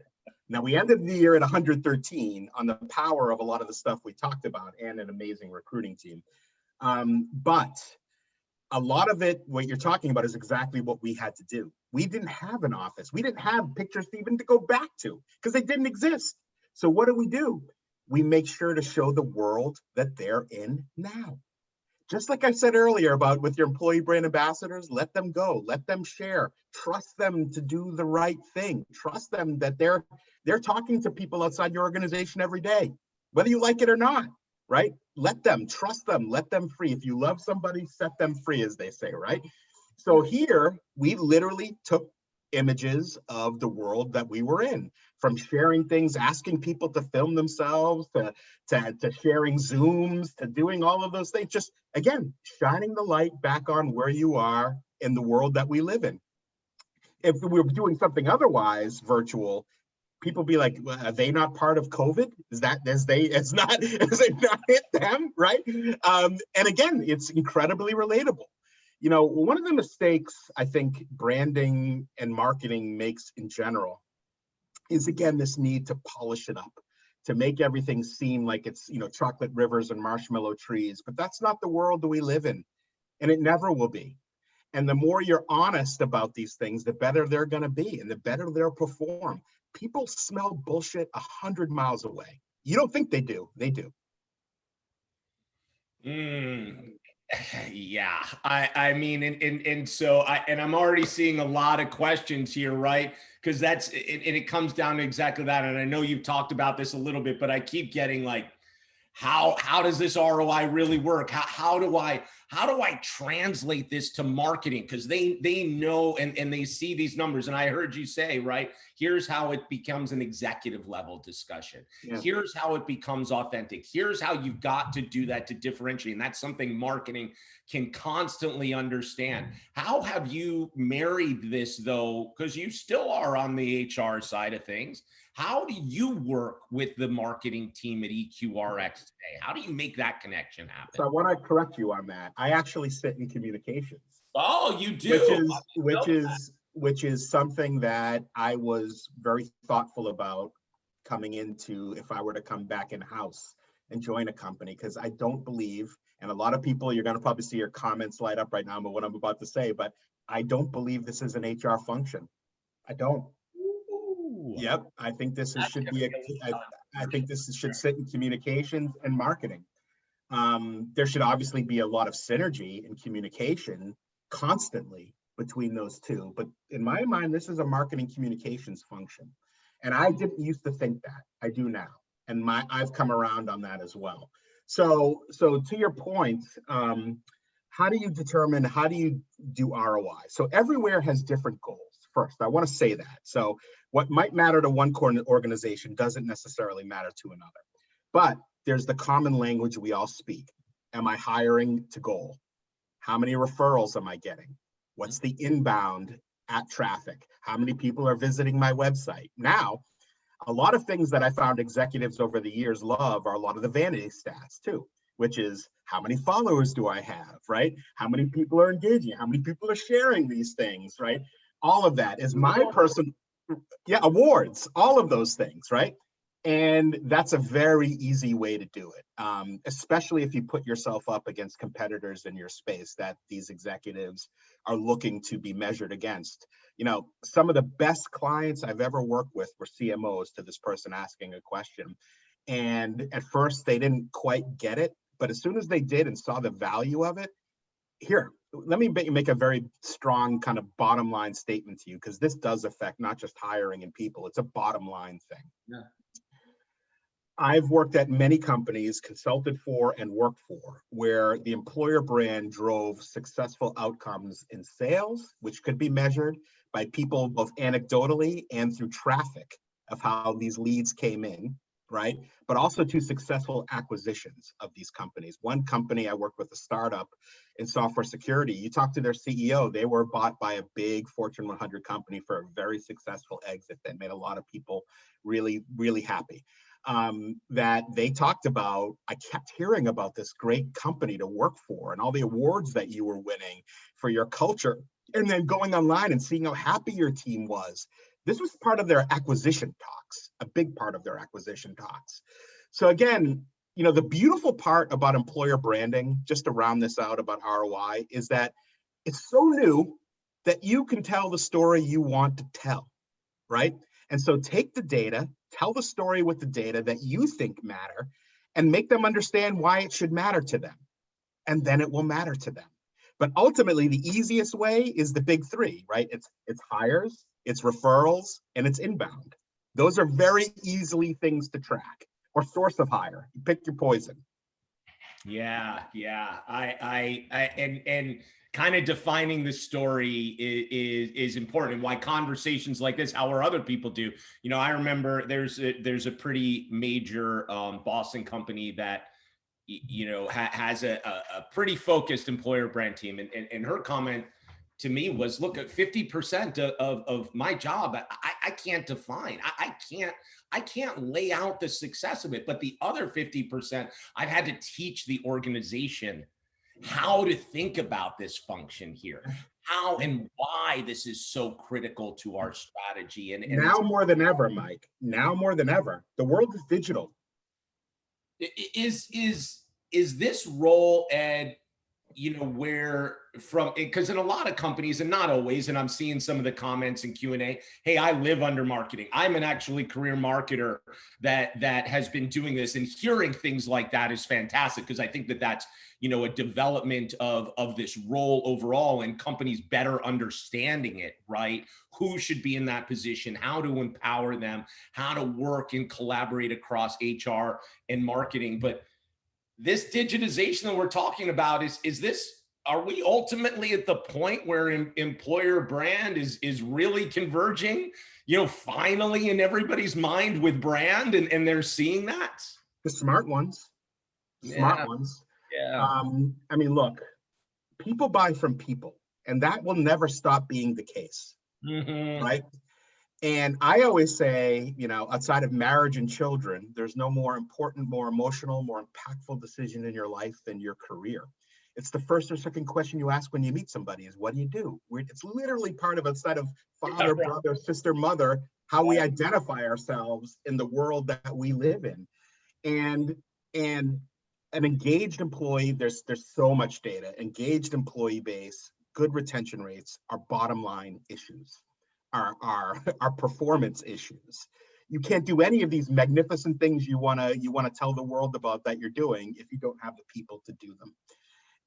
Now, we ended the year at 113 on the power of a lot of the stuff we talked about and an amazing recruiting team. But a lot of it, what you're talking about, is exactly what we had to do. We didn't have an office. We didn't have pictures even to go back to because they didn't exist. So what do? We make sure to show the world that they're in now. Just like I said earlier about with your employee brand ambassadors, let them go, let them share, trust them to do the right thing. Trust them that they're talking to people outside your organization every day, whether you like it or not, right? Let them, trust them, let them free. If you love somebody, set them free, as they say, right? So here, we literally took images of the world that we were in, from sharing things, asking people to film themselves, to sharing Zooms, to doing all of those things. Just, again, shining the light back on where you are in the world that we live in. If we were doing something otherwise, virtual, people be like, well, are they not part of COVID? Is it not hit them, right? And again, it's incredibly relatable. One of the mistakes I think branding and marketing makes in general is, again, this need to polish it up, to make everything seem like it's, chocolate rivers and marshmallow trees, but that's not the world that we live in, and it never will be. And the more you're honest about these things, the better they're going to be and the better they'll perform. People smell bullshit 100 miles away. You don't think they do. They do. Yeah, I mean, and so I'm already seeing a lot of questions here, right? Because it comes down to exactly that. And I know you've talked about this a little bit, but I keep getting like, how does this ROI really work? How do I translate this to marketing? Because they know and they see these numbers. And I heard you say, right, here's how it becomes an executive level discussion. Yeah. Here's how it becomes authentic. Here's how you've got to do that to differentiate. And that's something marketing can constantly understand. How have you married this though? Because you still are on the HR side of things. How do you work with the marketing team at EQRx today? How do you make that connection happen? So I want to correct you on that. I actually sit in communications. Oh, you do? Which is something that I was very thoughtful about coming into if I were to come back in-house and join a company, because I don't believe, and a lot of people, you're going to probably see your comments light up right now about what I'm about to say, but I don't believe this is an HR function. I don't. Yep, I think this should sit in communications and marketing. There should obviously be a lot of synergy in communication constantly, between those two. But in my mind, this is a marketing communications function. And I didn't used to think that. I do now. And I've come around on that as well. So to your point, how do you do ROI? So everywhere has different goals. First, I want to say that. So what might matter to one organization doesn't necessarily matter to another. But there's the common language we all speak. Am I hiring to goal? How many referrals am I getting? What's the inbound at traffic? How many people are visiting my website? Now, a lot of things that I found executives over the years love are a lot of the vanity stats too, which is how many followers do I have, right? How many people are engaging? How many people are sharing these things, right? All of that is my personal, awards, all of those things, right? And that's a very easy way to do it, especially if you put yourself up against competitors in your space that these executives are looking to be measured against. You know, some of the best clients I've ever worked with were CMOs to this person asking a question. And at first they didn't quite get it, but as soon as they did and saw the value of it, here, let me make a very strong kind of bottom line statement to you, because this does affect not just hiring and people, it's a bottom line thing. Yeah. I've worked at many companies, consulted for and worked for, where the employer brand drove successful outcomes in sales, which could be measured by people both anecdotally and through traffic of how these leads came in, right? But also to successful acquisitions of these companies. One company I worked with, a startup in software security, you talk to their CEO, they were bought by a big Fortune 100 company for a very successful exit that made a lot of people really, really happy. That they talked about, I kept hearing about this great company to work for and all the awards that you were winning for your culture, and then going online and seeing how happy your team was. This was part of their acquisition talks, a big part of their acquisition talks. So again, you know, the beautiful part about employer branding, just to round this out about ROI, is that it's so new that you can tell the story you want to tell, right? And so take the data, tell the story with the data that you think matter, and make them understand why it should matter to them. And then it will matter to them. But ultimately, the easiest way is the big three, right? It's hires, it's referrals, and it's inbound. Those are very easily things to track, or source of hire. You pick your poison. Yeah. And kind of defining the story is important, and why conversations like this, how are other people do. You know, I remember there's a pretty major Boston company that, you know, has a pretty focused employer brand team. And her comment to me was, look, at 50% of my job, I can't define. I can't lay out the success of it. But the other 50%, I've had to teach the organization how to think about this function here, how and why this is so critical to our strategy. And now more than ever, Mike, now more than ever, the world is digital. Is this role, Ed, you know, where from, because in a lot of companies, and not always, and I'm seeing some of the comments in Q&A, hey, I live under marketing. I'm an actually career marketer that has been doing this, and hearing things like that is fantastic, because I think that that's, you know, a development of this role overall, and companies better understanding it, right? Who should be in that position, how to empower them, how to work and collaborate across HR and marketing. But this digitization that we're talking about, are we ultimately at the point where employer brand is really converging, you know, finally in everybody's mind with brand, and they're seeing that? The smart ones. Yeah. I mean, look, people buy from people, and that will never stop being the case, right? And I always say, you know, outside of marriage and children, there's no more important, more emotional, more impactful decision in your life than your career. It's the first or second question you ask when you meet somebody is, what do you do? It's literally part of, outside of father, brother, sister, mother, how we identify ourselves in the world that we live in. And an engaged employee, there's so much data, engaged employee base, good retention rates are bottom line issues. Are performance issues. You can't do any of these magnificent things you wanna tell the world about that you're doing if you don't have the people to do them.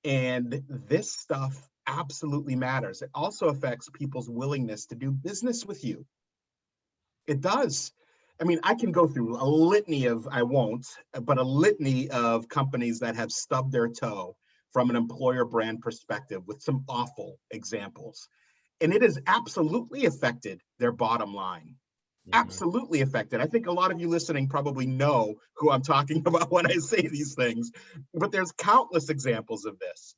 And this stuff absolutely matters. It also affects people's willingness to do business with you. It does. I mean, I can go through a litany of, I won't, but a litany of companies that have stubbed their toe from an employer brand perspective with some awful examples. And it has absolutely affected their bottom line. Absolutely affected. I think a lot of you listening probably know who I'm talking about when I say these things, but there's countless examples of this.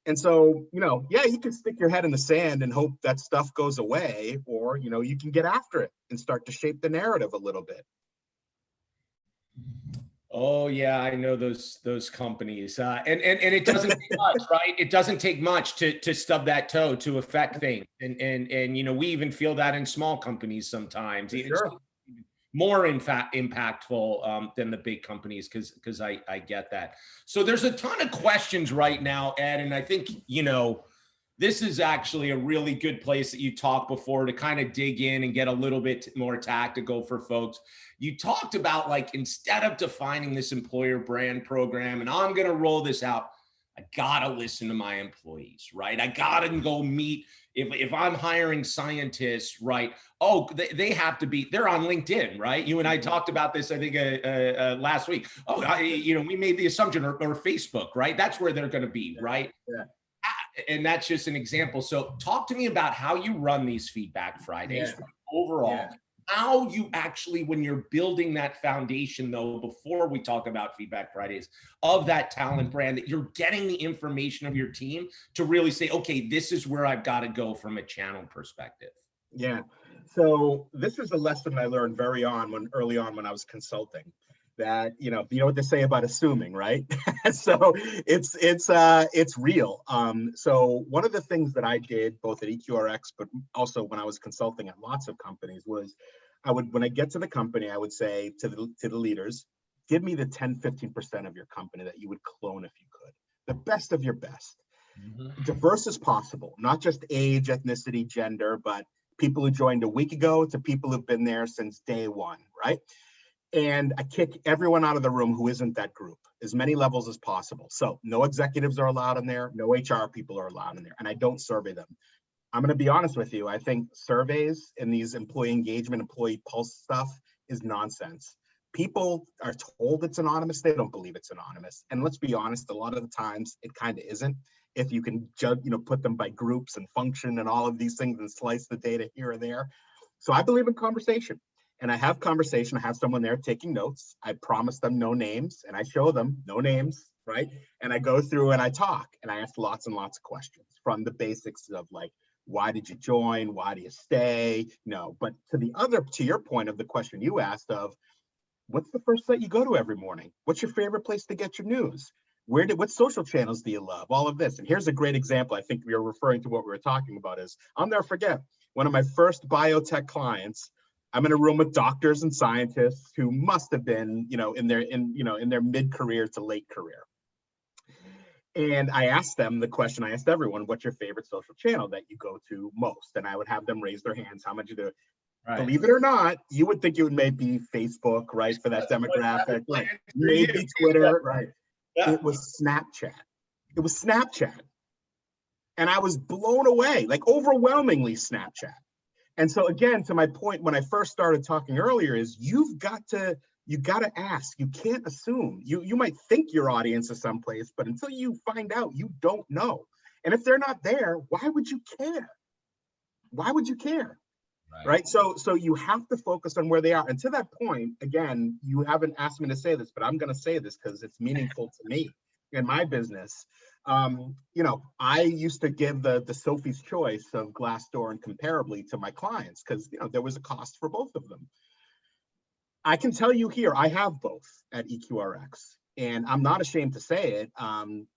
And so, yeah, you can stick your head in the sand and hope that stuff goes away, or, you can get after it and start to shape the narrative a little bit. Oh yeah, I know those companies, and it doesn't take much, right? It doesn't take much to stub that toe to affect things, and we even feel that in small companies sometimes. Sure. More in fact impactful than the big companies, because I get that. So there's a ton of questions right now, Ed, and I think this is actually a really good place that you talked before to kind of dig in and get a little bit more tactical for folks. You talked about, like, instead of defining this employer brand program, and I'm going to roll this out, I got to listen to my employees, right? I got to go meet, if I'm hiring scientists, right? Oh, they have to be, they're on LinkedIn, right? You and I talked about this, I think, last week. Oh, we made the assumption, or Facebook, right? That's where they're going to be, right? Yeah. And that's just an example. So talk to me about how you run these Feedback Fridays overall, how you actually, when you're building that foundation, though, before we talk about Feedback Fridays, of that talent brand, that you're getting the information of your team to really say, okay, this is where I've got to go from a channel perspective. Yeah. So this is a lesson I learned early on when I was consulting. That you know what they say about assuming, right? So it's real. So one of the things that I did both at EQRx, but also when I was consulting at lots of companies, was when I get to the company, I would say to the leaders, give me the 10-15% of your company that you would clone if you could, the best of your best, diverse as possible, not just age, ethnicity, gender, but people who joined a week ago to people who've been there since day one, right? And I kick everyone out of the room who isn't that group, as many levels as possible. So no executives are allowed in there, no HR people are allowed in there, and I don't survey them. I'm going to be honest with you. I think surveys and these employee engagement, employee pulse stuff is nonsense. People are told it's anonymous. They don't believe it's anonymous. And let's be honest, a lot of the times it kind of isn't. If you can put them by groups and function and all of these things and slice the data here and there. So I believe in conversation. And I have conversation, I have someone there taking notes. I promise them no names, and I show them no names, right? And I go through and I talk, and I ask lots and lots of questions, from the basics of, like, why did you join? Why do you stay? But to your point of the question you asked of, what's the first site you go to every morning? What's your favorite place to get your news? What social channels do you love? All of this. And here's a great example. I think you're referring to what we were talking about is, I'll never forget, one of my first biotech clients, I'm in a room with doctors and scientists who must have been, in their mid-career to late career. And I asked them the question I asked everyone: what's your favorite social channel that you go to most? And I would have them raise their hands. How much you do? Right. Believe it or not, you would think it would maybe Facebook, right, for that demographic, like maybe Twitter, right? Yeah. It was Snapchat. And I was blown away, like overwhelmingly Snapchat. And so again, to my point when I first started talking earlier, is you got to ask. You can't assume. You might think your audience is someplace, but until you find out, you don't know. And if they're not there, why would you care? Why would you care? Right? So you have to focus on where they are. And to that point, again, you haven't asked me to say this, but I'm going to say this because it's meaningful to me in my business. I used to give the Sophie's Choice of Glassdoor and Comparably to my clients because there was a cost for both of them. I can tell you here, I have both at EQRx, and I'm not ashamed to say it.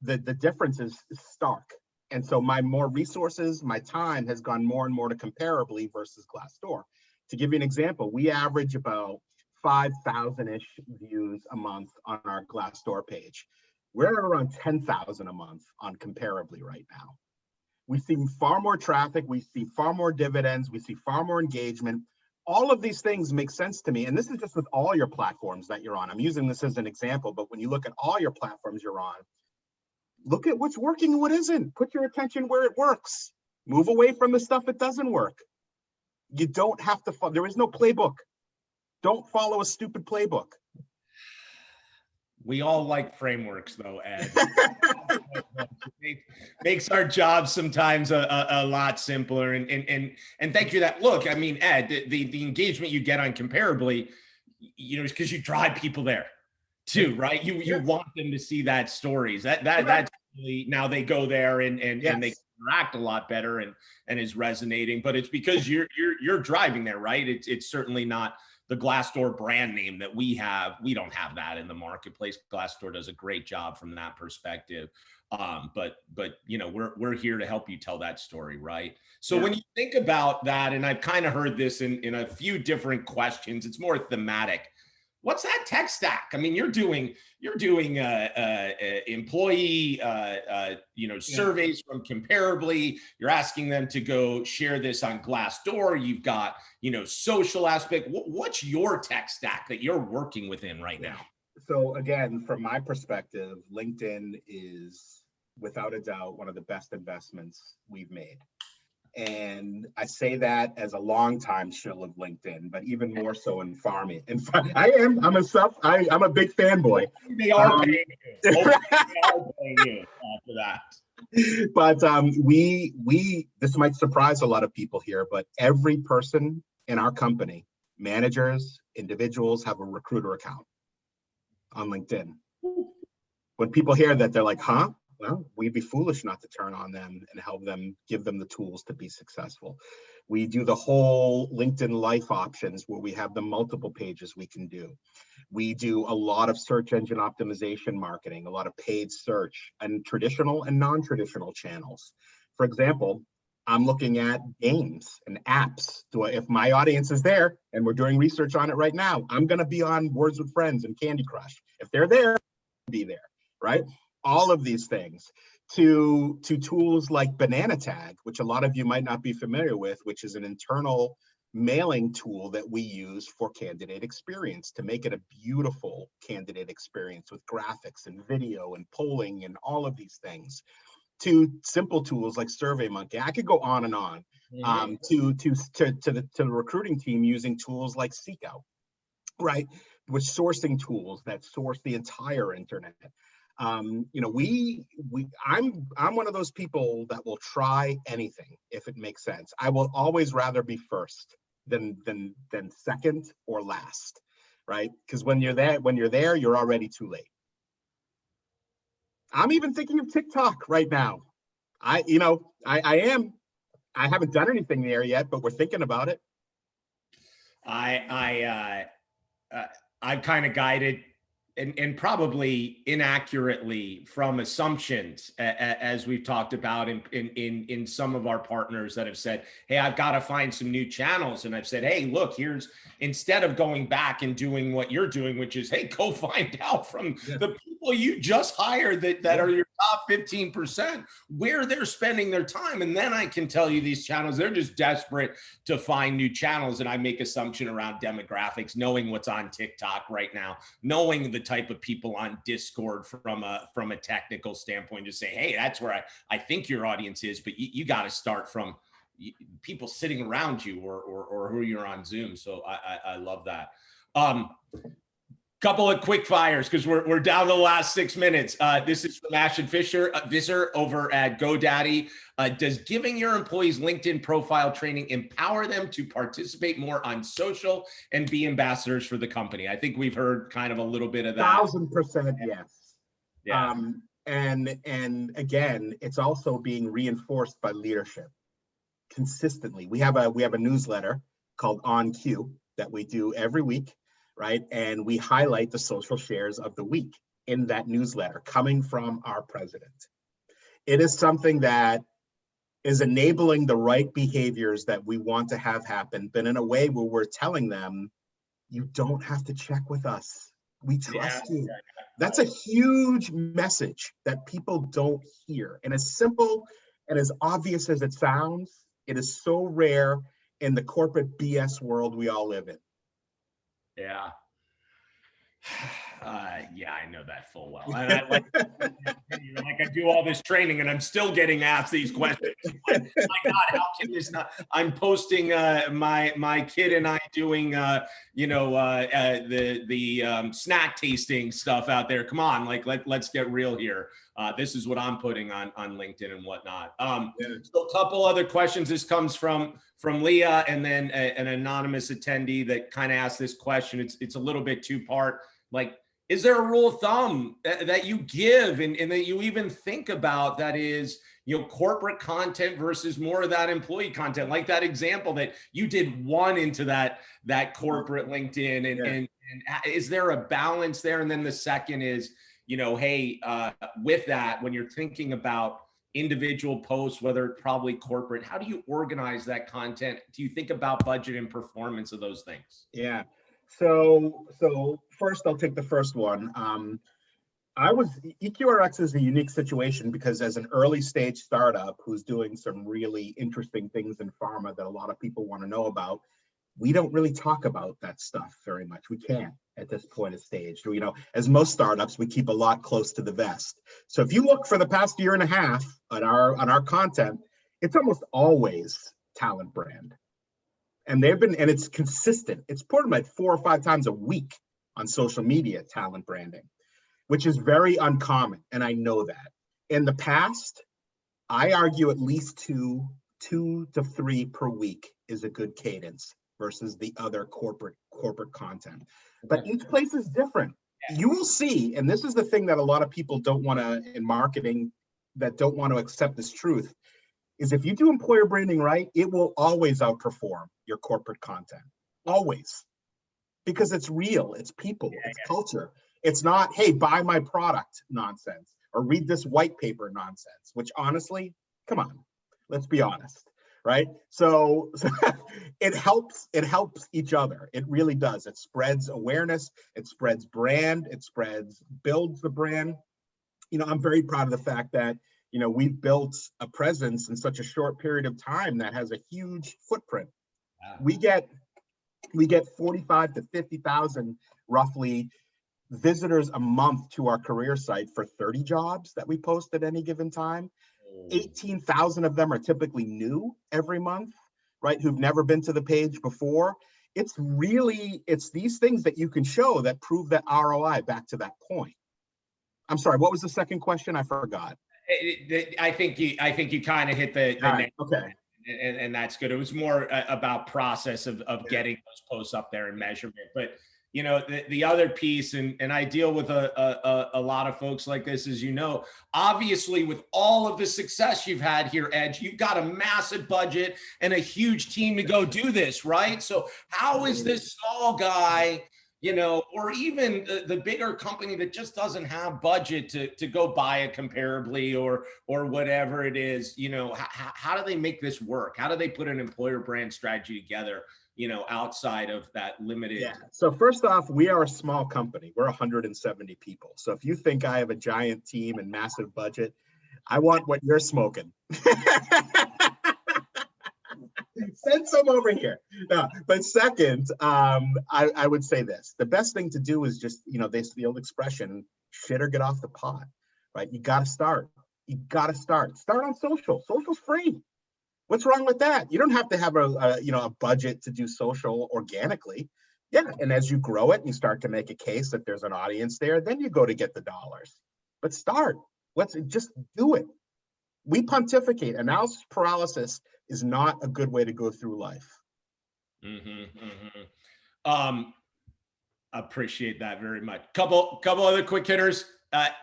The difference is stark. And so my more resources, my time has gone more and more to Comparably versus Glassdoor. To give you an example, we average about 5,000-ish views a month on our Glassdoor page. We're at around 10,000 a month on Comparably right now. We see far more traffic, we see far more dividends, we see far more engagement. All of these things make sense to me. And this is just with all your platforms that you're on. I'm using this as an example, but when you look at all your platforms you're on, Look at what's working and what isn't. Put your attention where it works. Move away from the stuff that doesn't work. You don't have to, there is no playbook. Don't follow a stupid playbook. We all like frameworks though, Ed. Makes our job sometimes a lot simpler. And thank you that. Look, I mean, Ed, the engagement you get on Comparably, you know, is because you drive people there too, right? You want them to see that stories. That's really, now they go there and they interact a lot better and is resonating. But it's because you're driving there, right? It's certainly not the Glassdoor brand name that we have. We don't have that in the marketplace. Glassdoor does a great job from that perspective. But you know, we're here to help you tell that story, right? So when you think about that, and I've kind of heard this in a few different questions, it's more thematic. What's that tech stack? I mean, you're doing employee surveys from Comparably. You're asking them to go share this on Glassdoor. You've got, you know, social aspect. What's your tech stack that you're working within right now? So again, from my perspective, LinkedIn is without a doubt one of the best investments we've made. And I say that as a longtime shill of LinkedIn, but even more so in farming. And I'm a big fanboy. They are paying you. They are paying you after that. But this might surprise a lot of people here, but every person in our company, managers, individuals, have a recruiter account on LinkedIn. When people hear that, they're like, huh? Well, we'd be foolish not to turn on them and help them, give them the tools to be successful. We do the whole LinkedIn Life options where we have the multiple pages we can do. We do a lot of search engine optimization marketing, a lot of paid search, and traditional and non-traditional channels. For example, I'm looking at games and apps. If my audience is there and we're doing research on it right now, I'm going to be on Words with Friends and Candy Crush. If they're there, I'll be there, right? All of these things, to tools like Banana Tag, which a lot of you might not be familiar with, which is an internal mailing tool that we use for candidate experience to make it a beautiful candidate experience with graphics and video and polling and all of these things, to simple tools like SurveyMonkey. I could go on and on. To the recruiting team using tools like Seekout, right? With sourcing tools that source the entire internet. You know, I'm one of those people that will try anything if it makes sense. I will always rather be first than second or last, right? Because when you're there, you're already too late. I'm even thinking of TikTok right now. I haven't done anything there yet, but we're thinking about it. I've kind of guided and probably inaccurately from assumptions, as we've talked about in some of our partners that have said, hey, I've got to find some new channels. And I've said, hey, look, instead of going back and doing what you're doing, which is, hey, go find out from the people you just hired that are your top 15%, where they're spending their time. And then I can tell you these channels, they're just desperate to find new channels. And I make assumption around demographics, knowing what's on TikTok right now, knowing the type of people on Discord from a technical standpoint, to say, hey, that's where I think your audience is, but you got to start from people sitting around you or who you're on Zoom. So I love that. Couple of quick fires because we're down to the last 6 minutes. This is from Ashton Visser over at GoDaddy. Does giving your employees LinkedIn profile training empower them to participate more on social and be ambassadors for the company? I think we've heard kind of a little bit of that. 1000% yes. Yeah. And again, it's also being reinforced by leadership consistently. We have a newsletter called On Cue that we do every week, right? And we highlight the social shares of the week in that newsletter coming from our president. It is something that is enabling the right behaviors that we want to have happen, but in a way where we're telling them, you don't have to check with us. We trust you. That's a huge message that people don't hear. And as simple and as obvious as it sounds, it is so rare in the corporate BS world we all live in. Yeah. Yeah, I know that full well. And I like I do all this training and I'm still getting asked these questions. Like, my God, how can this not? I'm posting my kid and I doing the snack tasting stuff out there. Come on, like let's get real here. This is what I'm putting on LinkedIn and whatnot. So a couple other questions. This comes from Leah and then an anonymous attendee that kind of asked this question. It's a little bit two-part. Like, is there a rule of thumb that you give and that you even think about that is, corporate content versus more of that employee content? Like that example that you did one into that corporate LinkedIn and is there a balance there? And then the second is, hey, with that, when you're thinking about individual posts, whether it's probably corporate, how do you organize that content? Do you think about budget and performance of those things? Yeah. So first, I'll take the first one. EQRx is a unique situation because as an early stage startup who's doing some really interesting things in pharma that a lot of people want to know about, we don't really talk about that stuff very much. We can't at this point of stage. As most startups, we keep a lot close to the vest. So if you look for the past year and a half on our content, it's almost always talent brand. And it's consistent. It's put like 4 or 5 times a week on social media, talent branding, which is very uncommon. And I know that. In the past, I argue at least two to three per week is a good cadence versus the other corporate content. But each place is different. You will see, and this is the thing that a lot of people don't want to, in marketing, that don't want to accept this truth, is if you do employer branding right, it will always outperform your corporate content. Always. Because it's real, it's people, it's culture. It's not, hey, buy my product nonsense or read this white paper nonsense, which honestly, come on, let's be honest, right? So it helps each other. It really does. It spreads awareness, it spreads brand, builds the brand. I'm very proud of the fact that we've built a presence in such a short period of time that has a huge footprint. Wow. We get 45 to 50,000 roughly visitors a month to our career site for 30 jobs that we post at any given time. 18,000 of them are typically new every month, right? Who've never been to the page before. It's these things that you can show that prove that ROI back to that point. I'm sorry, what was the second question? I forgot. I think you kind of hit the right, okay. And that's good. It was more about process of getting those posts up there and measurement. But the other piece, and I deal with a lot of folks like this, as obviously with all of the success you've had here, Ed, you've got a massive budget and a huge team to go do this, right? So how is this small guy, or even the bigger company that just doesn't have budget to go buy it comparably or whatever it is, how do they make this work? How do they put an employer brand strategy together, outside of that limited? Yeah. So first off, we are a small company. We're 170 people. So if you think I have a giant team and massive budget, I want what you're smoking. Send some over here. No, but second, I would say this. The best thing to do is just, the old expression, shit or get off the pot, right? You got to start. Start on social. Social's free. What's wrong with that? You don't have to have a budget to do social organically. Yeah, and as you grow it, you start to make a case that there's an audience there, then you go to get the dollars. But start. Let's just do it. We pontificate. Analysis paralysis is not a good way to go through life. Appreciate that very much. Couple other quick hitters.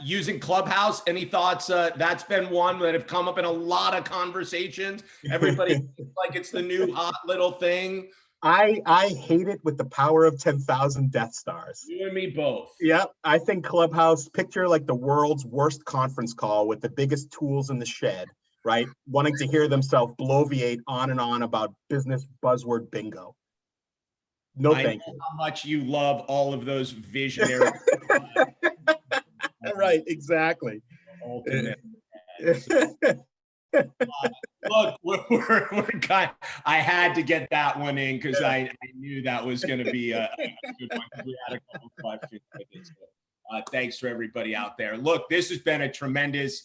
Using Clubhouse, any thoughts? That's been one that have come up in a lot of conversations. Everybody like it's the new hot little thing. I hate it with the power of 10,000 Death Stars. You and me both. Yep. I think Clubhouse, picture like the world's worst conference call with the biggest tools in the shed, right? Wanting to hear themselves bloviate on and on about business buzzword bingo. No, thank you. How much you love all of those visionary. Right, exactly. Look, we're kind. I had to get that one in because I knew that was going to be a good one. We had a couple questions with it. So, thanks for everybody out there. Look, this has been a tremendous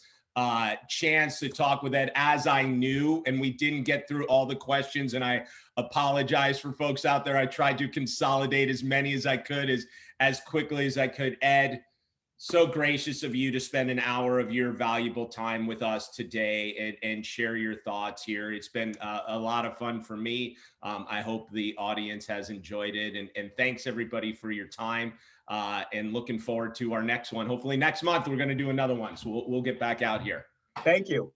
chance to talk with Ed, as I knew, and we didn't get through all the questions, and I apologize for folks out there. I tried to consolidate as many as I could as quickly as I could. Ed, so gracious of you to spend an hour of your valuable time with us today and share your thoughts here. It's been a lot of fun for me. I hope the audience has enjoyed it, and thanks everybody for your time, and looking forward to our next one. Hopefully next month we're going to do another one, so we'll get back out here. Thank you.